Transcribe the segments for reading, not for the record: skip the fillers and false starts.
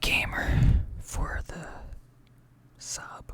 Gamer for the sub.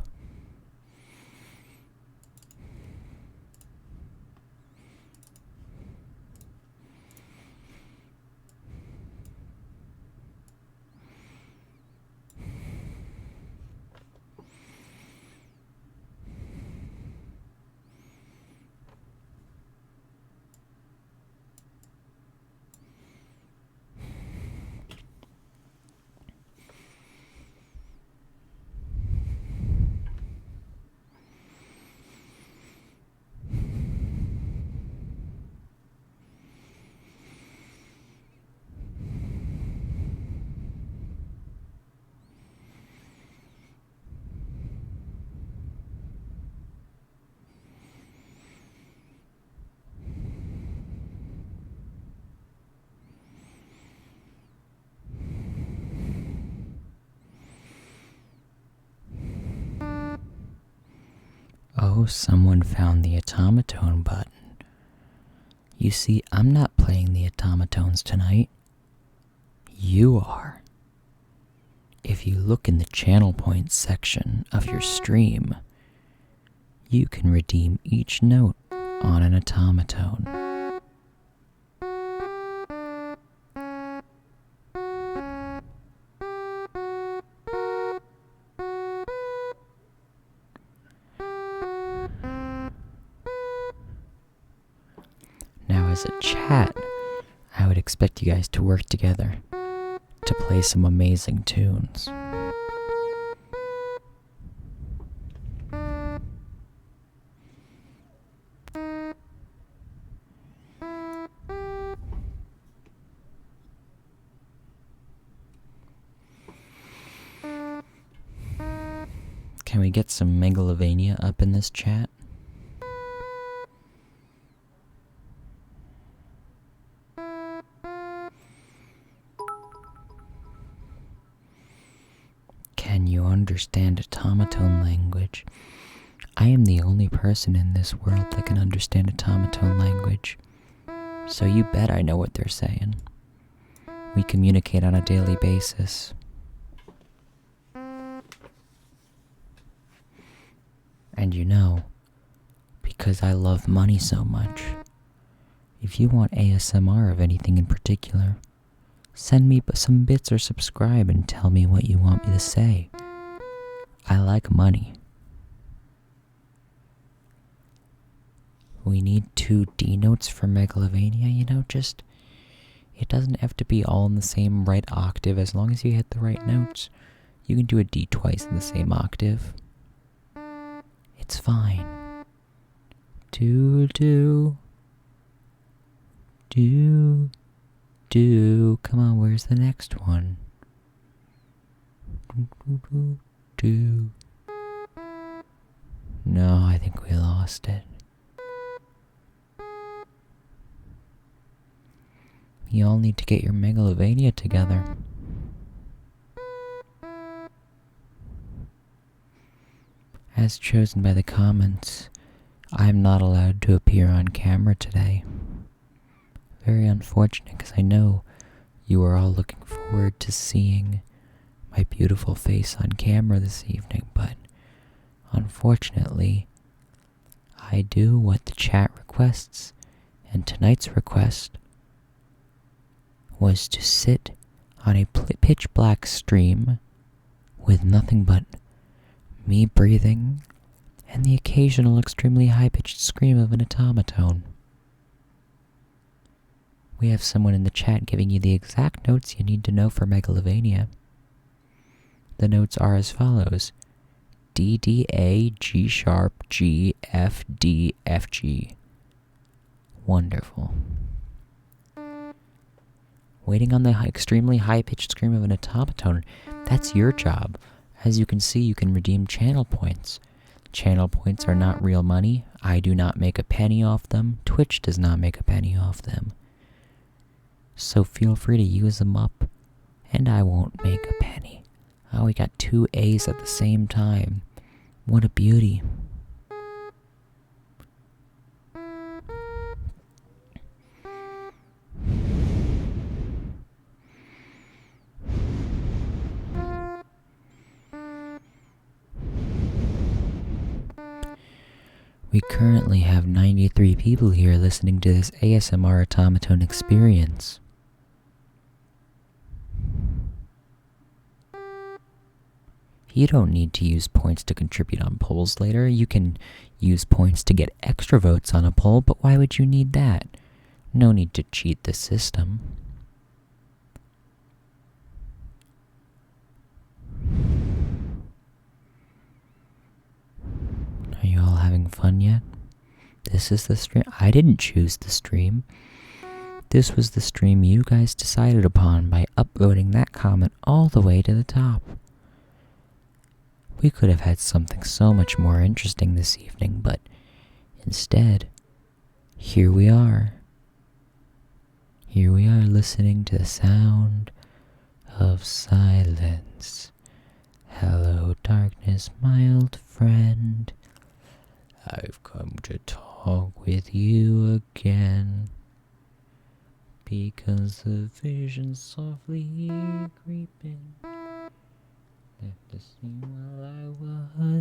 Oh, someone found the automaton button. You see, I'm not playing the automatones tonight. You are. If you look in the channel points section of your stream, you can redeem each note on an automaton. Now, as a chat, I would expect you guys to work together to play some amazing tunes. Can we get some Megalovania up in this chat? Can you understand automaton language? I am the only person in this world that can understand automaton language. So you bet I know what they're saying. We communicate on a daily basis. And you know, because I love money so much, if you want ASMR of anything in particular, send me some bits or subscribe and tell me what you want me to say. I like money. We need 2 D notes for Megalovania, just, it doesn't have to be all in the same right octave. As long as you hit the right notes, you can do a D twice in the same octave. It's fine. Do. Come on, where's the next one? Do. No, I think we lost it. You all need to get your Megalovania together. As chosen by the comments, I'm not allowed to appear on camera today. Very unfortunate, because I know you are all looking forward to seeing my beautiful face on camera this evening, but unfortunately, I do what the chat requests, and tonight's request was to sit on a pitch black stream with nothing but me breathing and the occasional extremely high-pitched scream of an automaton. We have someone in the chat giving you the exact notes you need to know for Megalovania. The notes are as follows: D, D, A, G sharp, G, F, D, F, G. Wonderful. Waiting on the extremely high-pitched scream of an automaton, that's your job. As you can see, you can redeem channel points. Channel points are not real money. I do not make a penny off them. Twitch does not make a penny off them. So feel free to use them up, and I won't make a penny. Oh, we got 2 A's at the same time. What a beauty. We currently have 93 people here listening to this ASMR automaton experience. You don't need to use points to contribute on polls later. You can use points to get extra votes on a poll, but why would you need that? No need to cheat the system. Are you all having fun yet? This is the stream. I didn't choose the stream. This was the stream you guys decided upon by upvoting that comment all the way to the top. We could have had something so much more interesting this evening, but instead, here we are. Here we are listening to the sound of silence. Hello, darkness, my old friend. I've come to talk with you again, because the vision softly creeping left the scene while I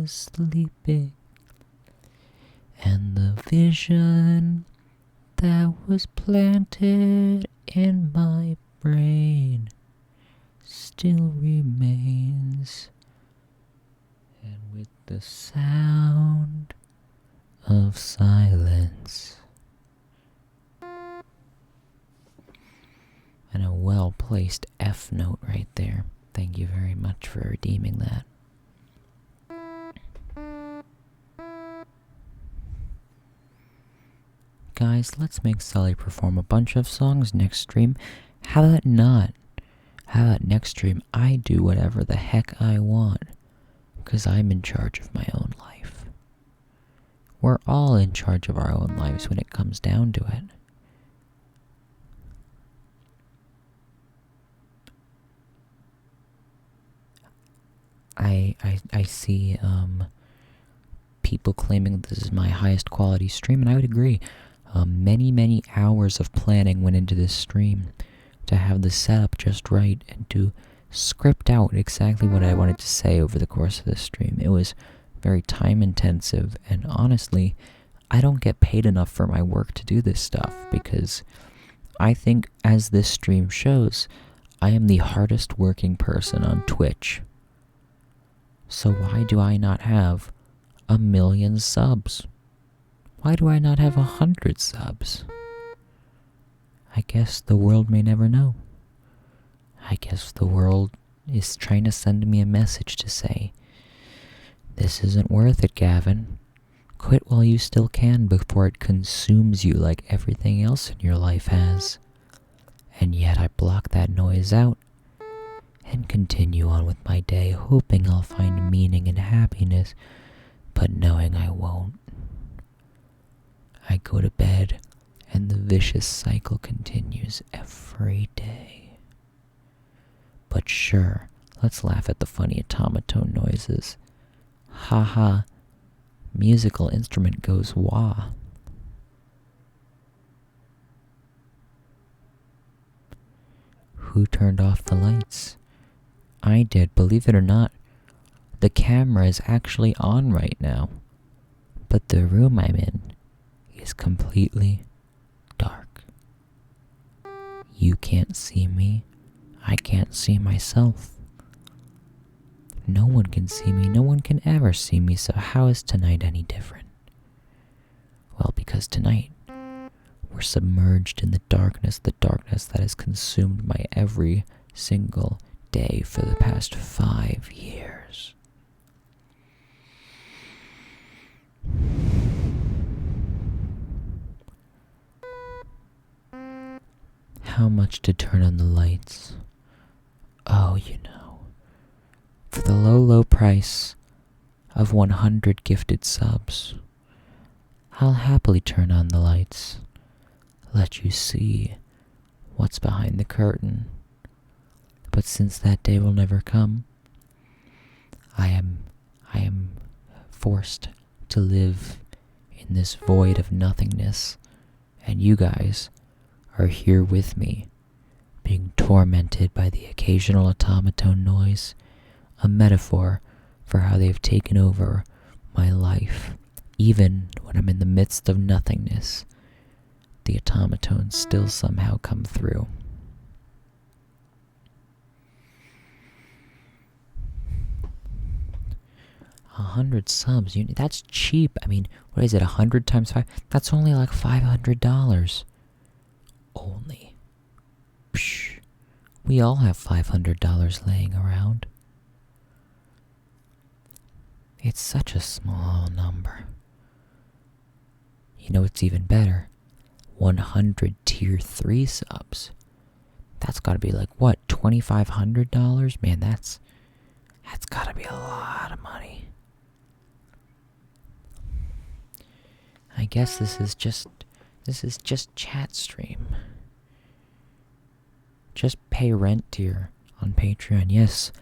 was sleeping, and the vision that was planted in my brain still remains, and with the sound of silence and a well-placed F note right there. Thank you very much for redeeming that. Guys, let's make Sully perform a bunch of songs next stream. How about not? How about next stream I do whatever the heck I want, because I'm in charge of my own life. We're all in charge of our own lives when it comes down to it. I see people claiming this is my highest quality stream, and I would agree. Many hours of planning went into this stream to have the setup just right and to script out exactly what I wanted to say over the course of this stream. It was very time intensive, and honestly, I don't get paid enough for my work to do this stuff, because I think, as this stream shows, I am the hardest working person on Twitch. So why do I not have 1 million subs? Why do I not have 100 subs? I guess the world may never know. I guess the world is trying to send me a message to say, this isn't worth it, Gavin. Quit while you still can before it consumes you like everything else in your life has. And yet I block that noise out and continue on with my day, hoping I'll find meaning and happiness, but knowing I won't. I go to bed, and the vicious cycle continues every day. But sure, let's laugh at the funny automaton noises. Haha, musical instrument goes wah. Who turned off the lights? I did, believe it or not. The camera is actually on right now, but the room I'm in is completely dark. You can't see me. I can't see myself. No one can see me. No one can ever see me, so how is tonight any different? Well, because tonight we're submerged in the darkness that has consumed my every single day for the past 5 years. How much to turn on the lights? Oh, you know, for the low price of 100 gifted subs, I'll happily turn on the lights, let you see what's behind the curtain. But since that day will never come, I am forced to live in this void of nothingness, and you guys are here with me, being tormented by the occasional automaton noise, a metaphor for how they've taken over my life, even when I'm in the midst of nothingness, the automatones still somehow come through. $100 subs, that's cheap. I mean, what is it, 100 times 5? That's only like $500. Only. Psh, we all have $500 laying around. It's such a small number. You know what's even better? 100 tier 3 subs. That's gotta be like, what, $2,500? Man, that's gotta be a lot of money. I guess this is just chat stream. Just pay rent tier on Patreon. Yes,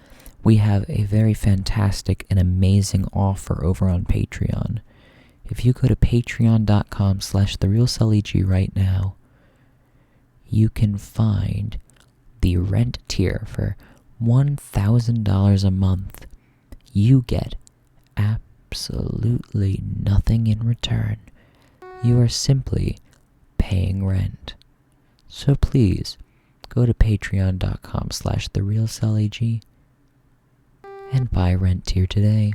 we have a very fantastic and amazing offer over on Patreon. If you go to patreon.com/therealsullyg right now, you can find the rent tier for $1,000 a month. You get absolutely nothing in return. You are simply paying rent. So please, go to patreon.com/therealsullyg and buy rent tier today.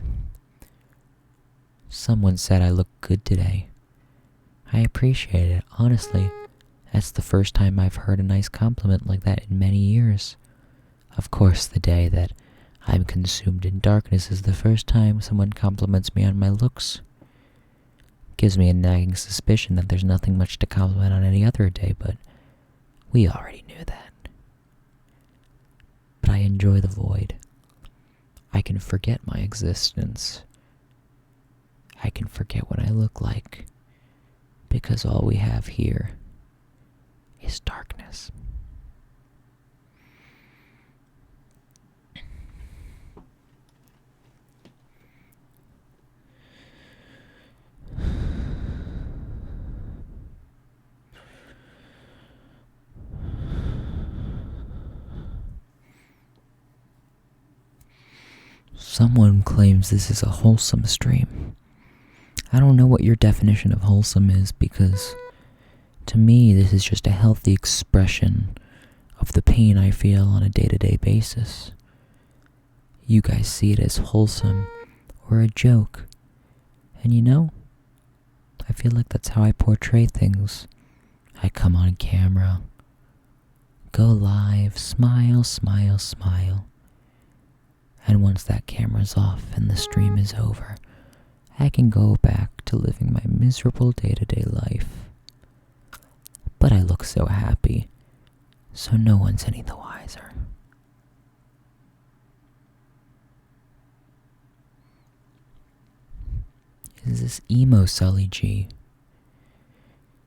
Someone said I look good today. I appreciate it. Honestly, that's the first time I've heard a nice compliment like that in many years. Of course, the day that I'm consumed in darkness is the first time someone compliments me on my looks. Gives me a nagging suspicion that there's nothing much to compliment on any other day, but we already knew that. But I enjoy the void. I can forget my existence. I can forget what I look like, because all we have here is darkness. Someone claims this is a wholesome stream. I don't know what your definition of wholesome is, because to me this is just a healthy expression of the pain I feel on a day-to-day basis. You guys see it as wholesome or a joke. And I feel like that's how I portray things. I come on camera, go live, smile, smile, smile. And once that camera's off and the stream is over, I can go back to living my miserable day-to-day life. But I look so happy, so no one's any the wiser. Is this emo Sully G?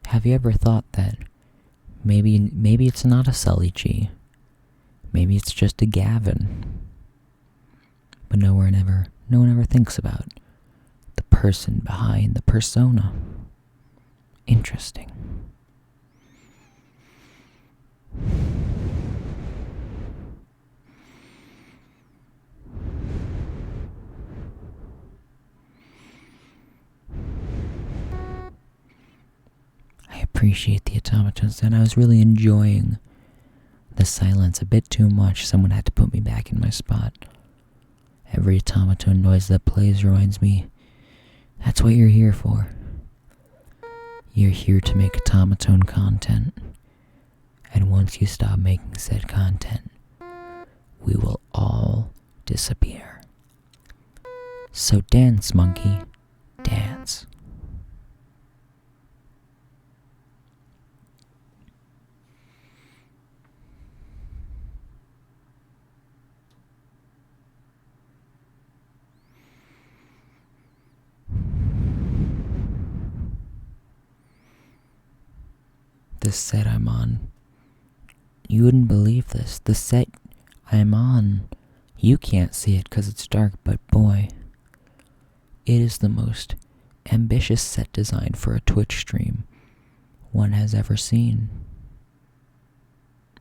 Have you ever thought that maybe it's not a Sully G? Maybe it's just a Gavin. But no one ever thinks about the person behind the persona. Interesting. I appreciate the automatons, and I was really enjoying the silence a bit too much. Someone had to put me back in my spot. Every automaton noise that plays reminds me, that's what you're here for. You're here to make automaton content. And once you stop making said content, we will all disappear. So dance, monkey, dance. This set I'm on, you wouldn't believe this. The set I'm on, you can't see it because it's dark, but boy, it is the most ambitious set design for a Twitch stream one has ever seen.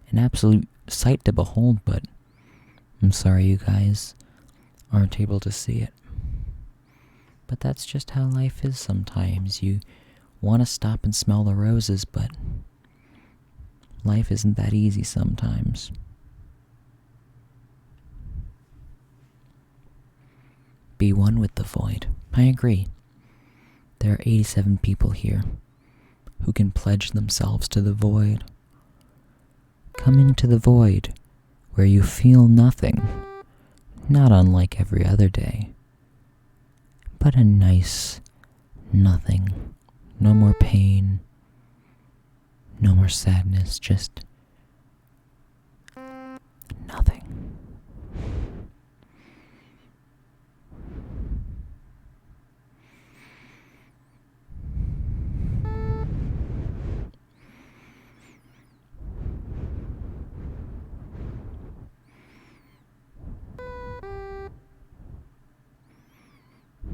An absolute sight to behold, but I'm sorry you guys aren't able to see it. But that's just how life is sometimes. You want to stop and smell the roses, but life isn't that easy sometimes. Be one with the void. I agree. There are 87 people here who can pledge themselves to the void. Come into the void where you feel nothing, not unlike every other day, but a nice nothing. No more pain, no more sadness, just nothing.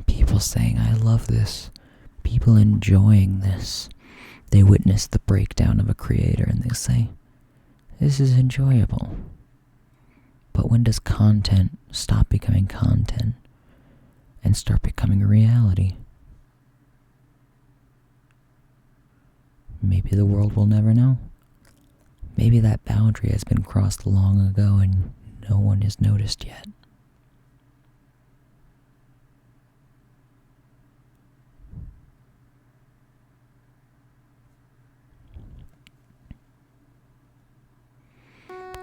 People saying, I love this. People enjoying this. They witness the breakdown of a creator and they say, this is enjoyable. But when does content stop becoming content and start becoming a reality? Maybe the world will never know. Maybe that boundary has been crossed long ago and no one has noticed yet.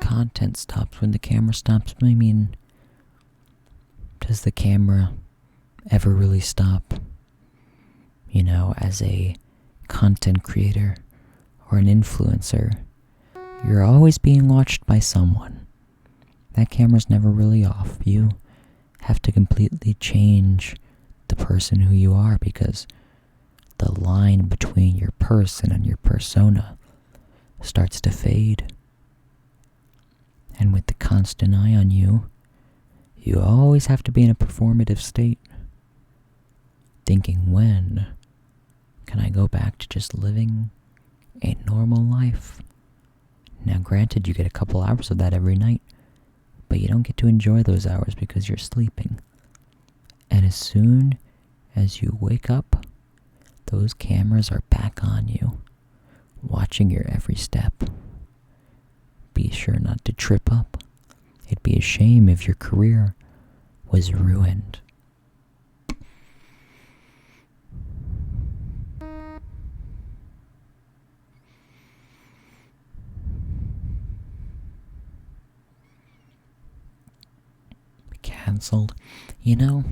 Content stops when the camera stops. I mean, does the camera ever really stop? You know, as a content creator or an influencer, you're always being watched by someone. That camera's never really off. You have to completely change the person who you are because the line between your person and your persona starts to fade. And with the constant eye on you, you always have to be in a performative state, thinking, when can I go back to just living a normal life? Now granted, you get a couple hours of that every night, but you don't get to enjoy those hours because you're sleeping. And as soon as you wake up, those cameras are back on you, watching your every step. Be sure not to trip up. It'd be a shame if your career was ruined. Cancelled. You know,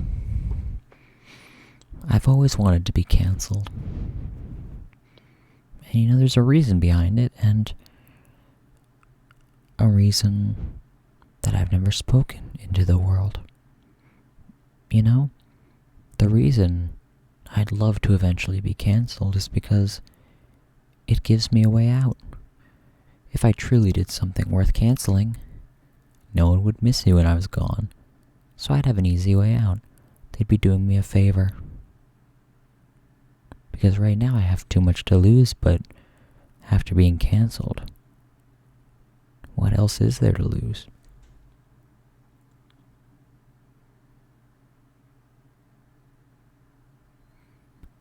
I've always wanted to be cancelled. And you know, there's a reason behind it, and a reason that I've never spoken into the world. You know, the reason I'd love to eventually be cancelled is because it gives me a way out. If I truly did something worth cancelling, no one would miss me when I was gone, so I'd have an easy way out. They'd be doing me a favor. Because right now I have too much to lose, but after being cancelled, what else is there to lose?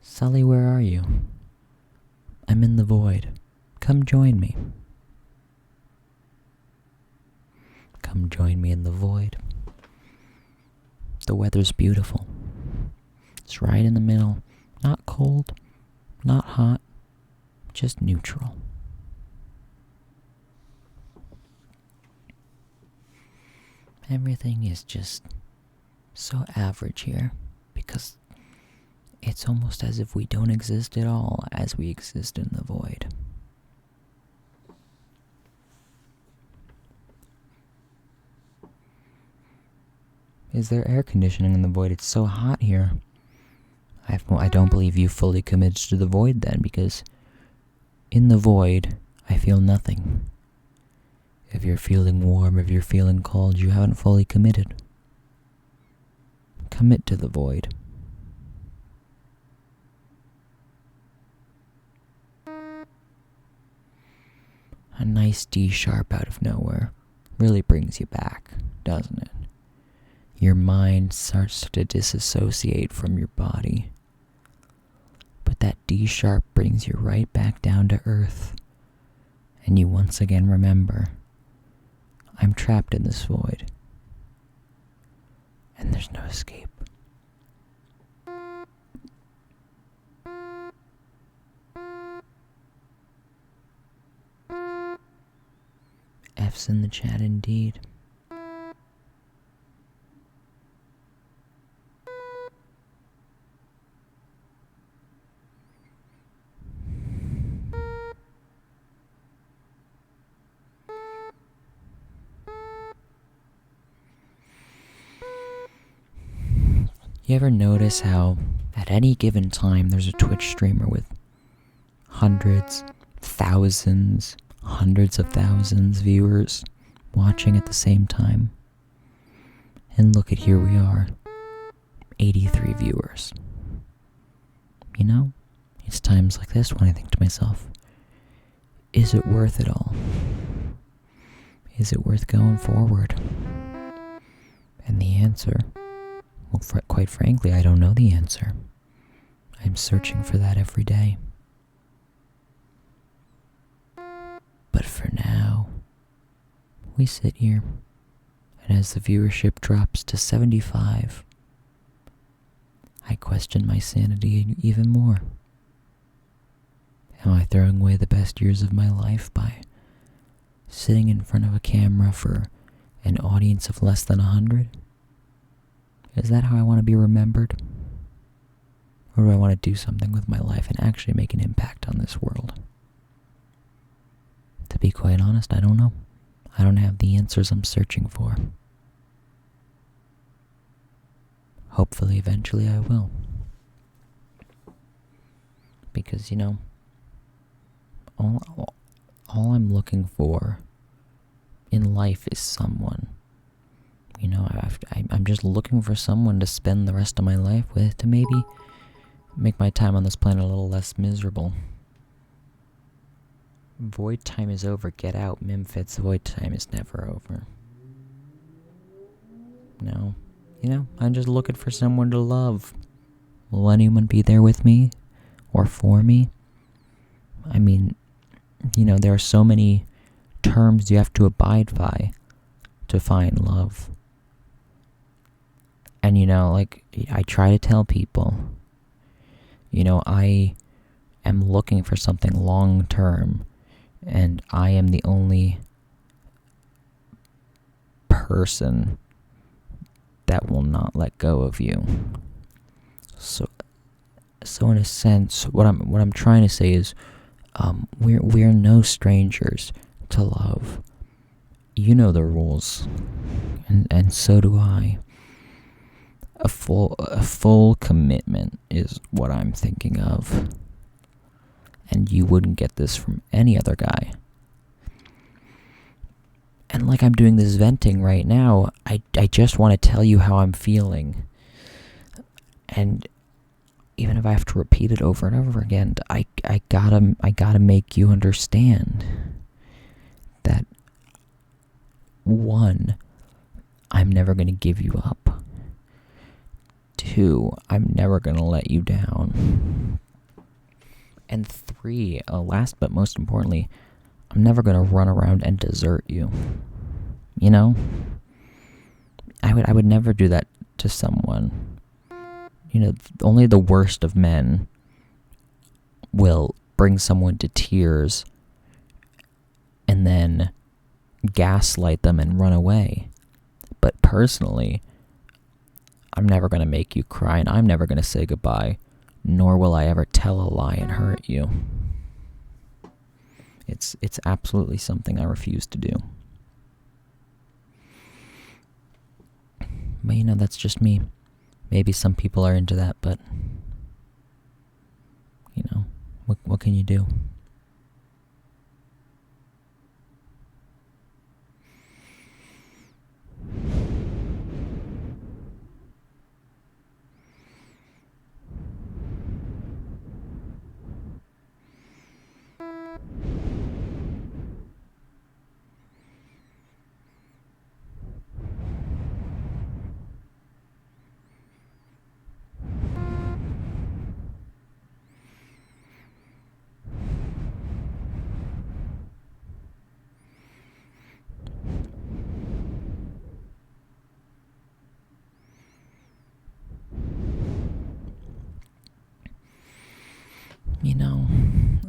Sully, where are you? I'm in the void. Come join me. Come join me in the void. The weather's beautiful. It's right in the middle. Not cold, not hot, just neutral. Everything is just so average here because it's almost as if we don't exist at all as we exist in the void. Is there air conditioning in the void? It's so hot here. I don't believe you fully committed to the void then, because in the void, I feel nothing. If you're feeling warm, if you're feeling cold, you haven't fully committed. Commit to the void. A nice D sharp out of nowhere really brings you back, doesn't it? Your mind starts to disassociate from your body. But that D sharp brings you right back down to earth. And you once again remember, I'm trapped in this void. And there's no escape. F's in the chat indeed. You ever notice how at any given time there's a Twitch streamer with hundreds, thousands, hundreds of thousands viewers watching at the same time? And look at here we are, 83 viewers. You know, it's times like this when I think to myself, is it worth it all? Is it worth going forward? And the answer, well, quite frankly, I don't know the answer. I'm searching for that every day. But for now, we sit here, and as the viewership drops to 75, I question my sanity even more. Am I throwing away the best years of my life by sitting in front of a camera for an audience of less than 100? Is that how I want to be remembered? Or do I want to do something with my life and actually make an impact on this world? To be quite honest, I don't know. I don't have the answers I'm searching for. Hopefully, eventually I will. Because, you know, all I'm looking for in life is someone. You know, I'm just looking for someone to spend the rest of my life with, to maybe make my time on this planet a little less miserable. Void time is over. Get out, Memphis. Void time is never over. No. You know, I'm just looking for someone to love. Will anyone be there with me? Or for me? I mean, you know, there are so many terms you have to abide by to find love. And, you know, like, I try to tell people, you know, I am looking for something long-term, and I am the only person that will not let go of you. So in a sense, what I'm trying to say is, we're no strangers to love. You know the rules, and so do I. A full commitment is what I'm thinking of. And you wouldn't get this from any other guy. And like I'm doing this venting right now, I just want to tell you how I'm feeling. And even if I have to repeat it over and over again, I gotta make you understand that, one, I'm never gonna give you up. 2, I'm never gonna let you down. And 3, last but most importantly, I'm never gonna run around and desert you. You know? I would never do that to someone. You know, only the worst of men will bring someone to tears and then gaslight them and run away. But personally, I'm never going to make you cry, and I'm never going to say goodbye, nor will I ever tell a lie and hurt you. It's absolutely something I refuse to do. But, you know, that's just me. Maybe some people are into that, but, you know, what can you do?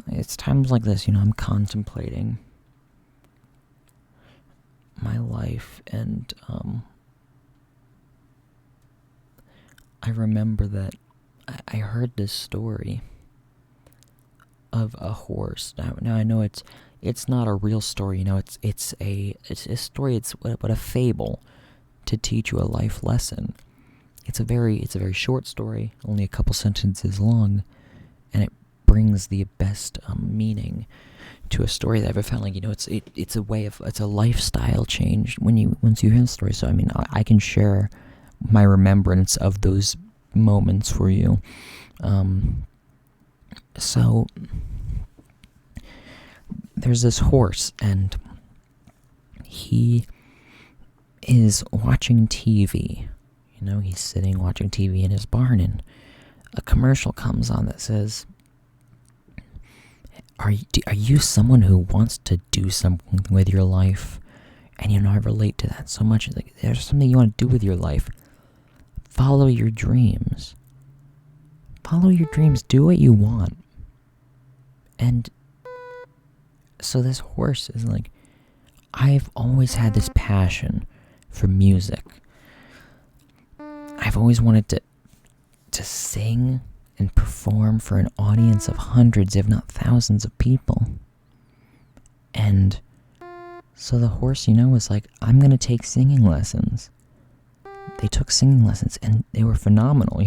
It's times like this, I'm contemplating my life, and I remember that I heard this story of a horse. Now I know it's not a real story. It's a story. It's what a fable to teach you a life lesson. It's a very short story, only a couple sentences long, and it brings the best meaning to a story that I've ever found. It's a lifestyle change once you hear the story. So I can share my remembrance of those moments for you. So there's this horse, and he is watching TV. He's sitting watching TV in his barn, and a commercial comes on that says, Are you someone who wants to do something with your life? And I relate to that so much. It's like, there's something you want to do with your life. Follow your dreams. Follow your dreams. Do what you want. And so this horse is like, I've always had this passion for music. I've always wanted to sing and perform for an audience of hundreds, if not thousands of people. And so the horse, was like, I'm going to take singing lessons. They took singing lessons, and they were phenomenal,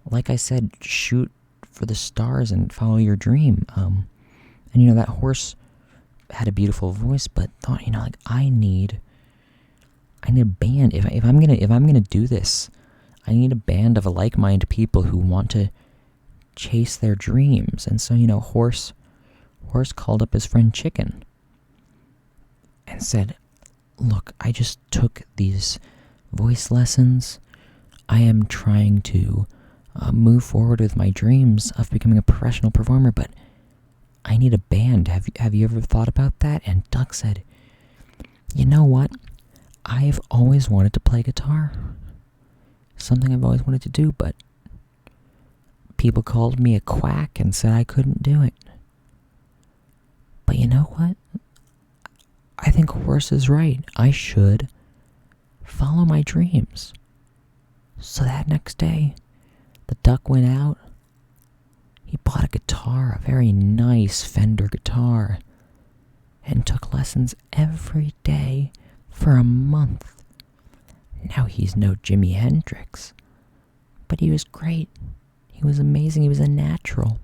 Like I said, shoot for the stars and follow your dream. And that horse had a beautiful voice, but thought, I need a band. If I'm gonna do this, I need a band of like-minded people who want to chase their dreams. And so, Horse called up his friend Chicken and said, look, I just took these voice lessons. I am trying to move forward with my dreams of becoming a professional performer, but I need a band. Have you ever thought about that? And Duck said, you know what? I've always wanted to play guitar. Something I've always wanted to do, but people called me a quack and said I couldn't do it. But you know what? I think Horse is right. I should follow my dreams. So that next day, the Duck went out. He bought a guitar, a very nice Fender guitar, and took lessons every day for a month. Now he's no Jimi Hendrix, but he was great. He was amazing. He was a natural.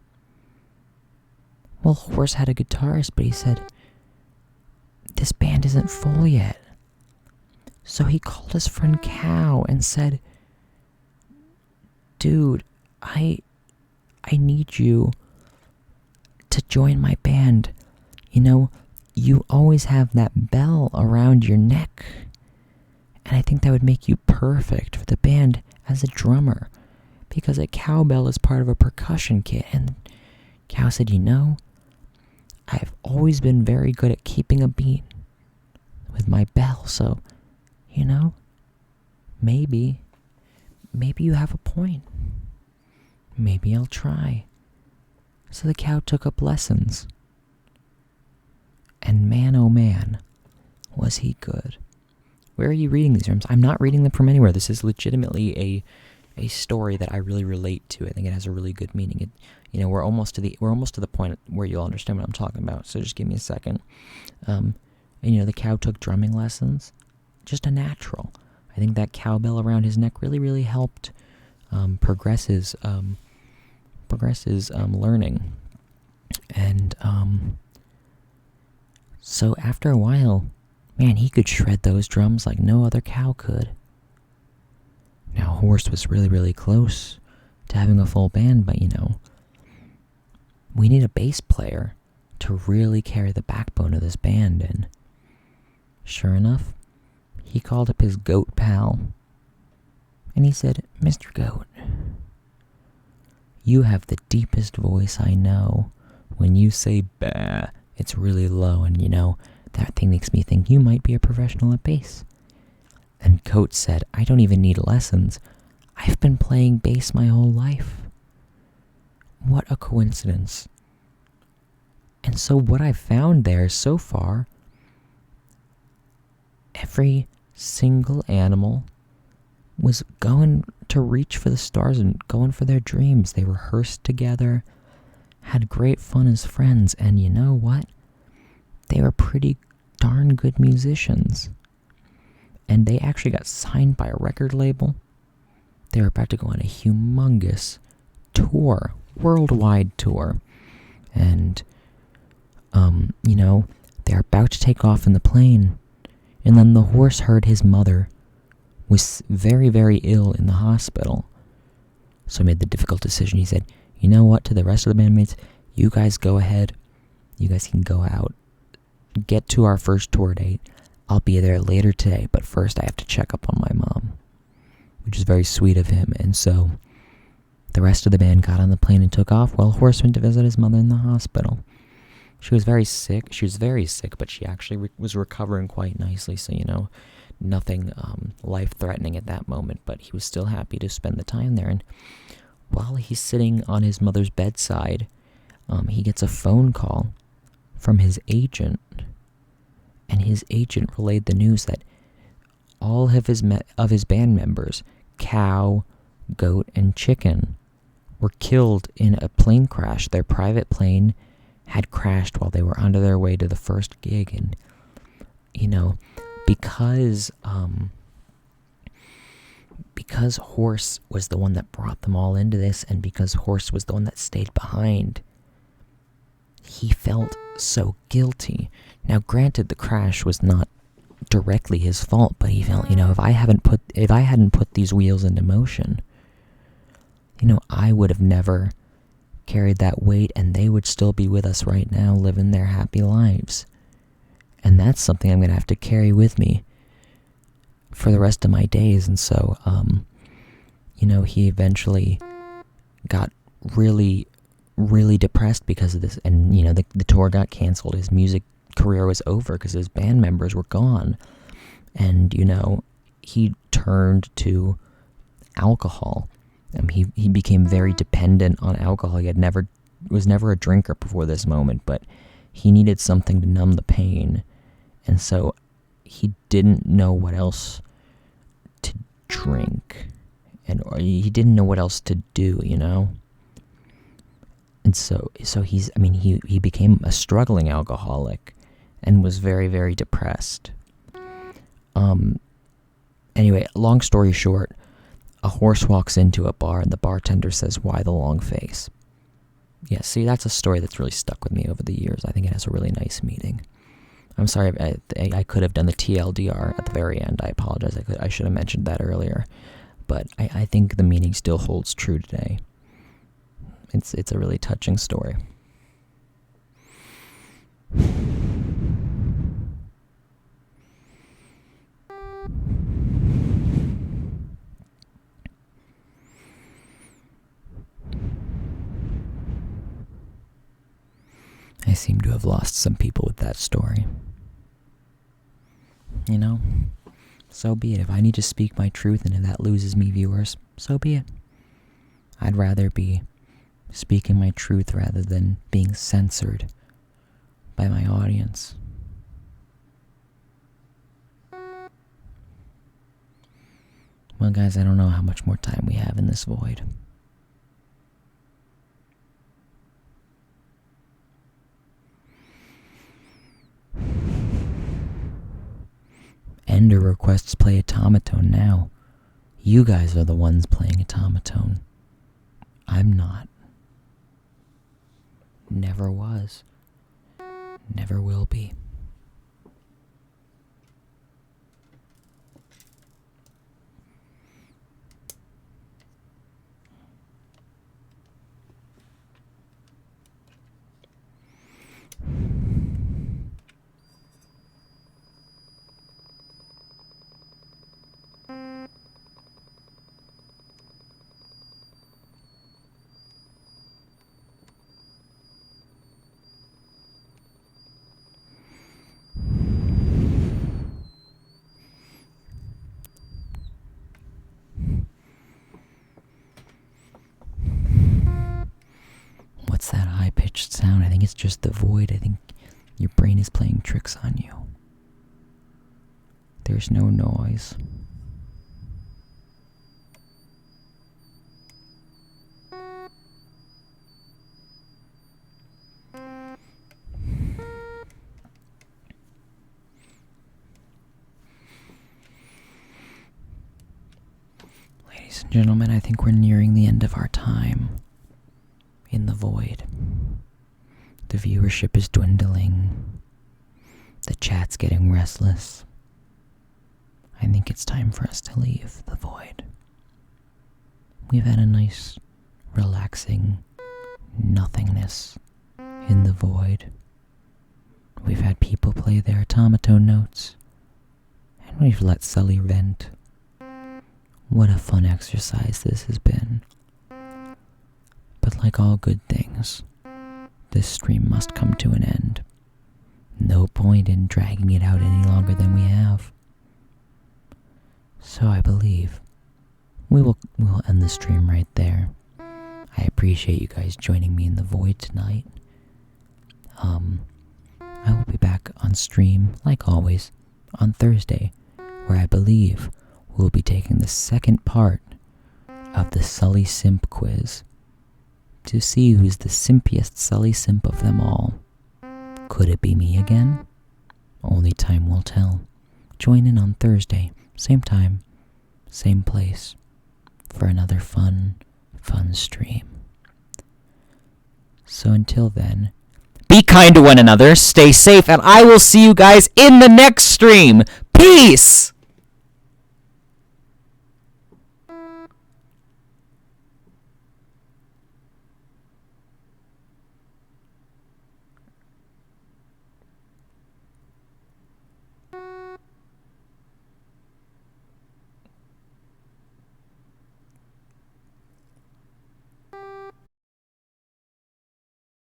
Well, Horse had a guitarist, but he said, this band isn't full yet. So he called his friend Cow and said, dude, I need you to join my band. You always have that bell around your neck, and I think that would make you perfect for the band as a drummer, because a cowbell is part of a percussion kit. And Cow said, I've always been very good at keeping a beat with my bell, so, maybe you have a point. Maybe I'll try. So the Cow took up lessons. And man, oh man, was he good. Where are you reading these terms? I'm not reading them from anywhere. This is legitimately a story that I really relate to. I think it has a really good meaning. We're almost to the point where you'll understand what I'm talking about. So just give me a second. The Cow took drumming lessons. Just a natural. I think that cowbell around his neck really, really helped progress his learning. And so after a while, man, he could shred those drums like no other cow could. Now, Horse was really, really close to having a full band, but we need a bass player to really carry the backbone of this band. And sure enough, he called up his goat pal, and he said, Mr. Goat, you have the deepest voice I know. When you say bah, it's really low, and that thing makes me think you might be a professional at bass. And Goat said, I don't even need lessons. I've been playing bass my whole life. what a coincidence. And so what I found there so far, every single animal was going to reach for the stars and going for their dreams. They rehearsed together, had great fun as friends, and you know what? They were pretty darn good musicians. And they actually got signed by a record label. They were about to go on a humongous tour, worldwide tour. And, they're about to take off in the plane. And then the horse heard his mother was very, very ill in the hospital. So he made the difficult decision. He said, you know what, to the rest of the bandmates, you guys go ahead. You guys can go out. Get to our first tour date. I'll be there later today, but first I have to check up on my mom. Which is very sweet of him. And so the rest of the band got on the plane and took off while Horst went to visit his mother in the hospital. She was very sick. She was very sick, but she actually was recovering quite nicely. So, nothing life-threatening at that moment, but he was still happy to spend the time there. And while he's sitting on his mother's bedside, he gets a phone call from his agent. And his agent relayed the news that all of his band members, Cow, Goat, and Chicken, were killed in a plane crash. Their private plane had crashed while they were on their way to the first gig. And, because Horst was the one that brought them all into this, and because Horst was the one that stayed behind, he felt so guilty. Now, granted, the crash was not directly his fault, but he felt, if I hadn't put these wheels into motion, I would have never carried that weight, and they would still be with us right now, living their happy lives. And that's something I'm going to have to carry with me for the rest of my days. And so, he eventually got really, really depressed because of this. And, the tour got canceled. His music career was over because his band members were gone. And, he turned to alcohol. He became very dependent on alcohol. He was never a drinker before this moment, but he needed something to numb the pain. And so he didn't know what else to drink, or he didn't know what else to do, And so he became a struggling alcoholic and was very, very depressed. Anyway, long story short, a horse walks into a bar and the bartender says, "Why the long face?" Yeah, see, that's a story that's really stuck with me over the years. I think it has a really nice meaning. I'm sorry, I could have done the TLDR at the very end. I apologize. I should have mentioned that earlier. But I think the meaning still holds true today. It's a really touching story. I seem to have lost some people with that story. So be it. If I need to speak my truth and if that loses me viewers, so be it. I'd rather be speaking my truth rather than being censored by my audience. Well, guys, I don't know how much more time we have in this void. Ender requests play Automaton now. You guys are the ones playing Automaton. I'm not. Never was. Never will be. just sound. I think it's just the void. I think your brain is playing tricks on you. There's no noise. Ladies and gentlemen, I think we're nearing the end of our time in the void. The viewership is dwindling. The chat's getting restless. I think it's time for us to leave the void. We've had a nice, relaxing nothingness in the void. We've had people play their automaton notes, and we've let Sully vent. What a fun exercise this has been. But like all good things, this stream must come to an end. No point in dragging it out any longer than we have. So I believe we'll end the stream right there. I appreciate you guys joining me in the void tonight. I will be back on stream, like always, on Thursday, where I believe we'll be taking the second part of the Sully Simp quiz to see who's the simpiest Sully Simp of them all. Could it be me again? Only time will tell. Join in on Thursday, same time, same place, for another fun stream. So until then, be kind to one another, stay safe, and I will see you guys in the next stream. Peace!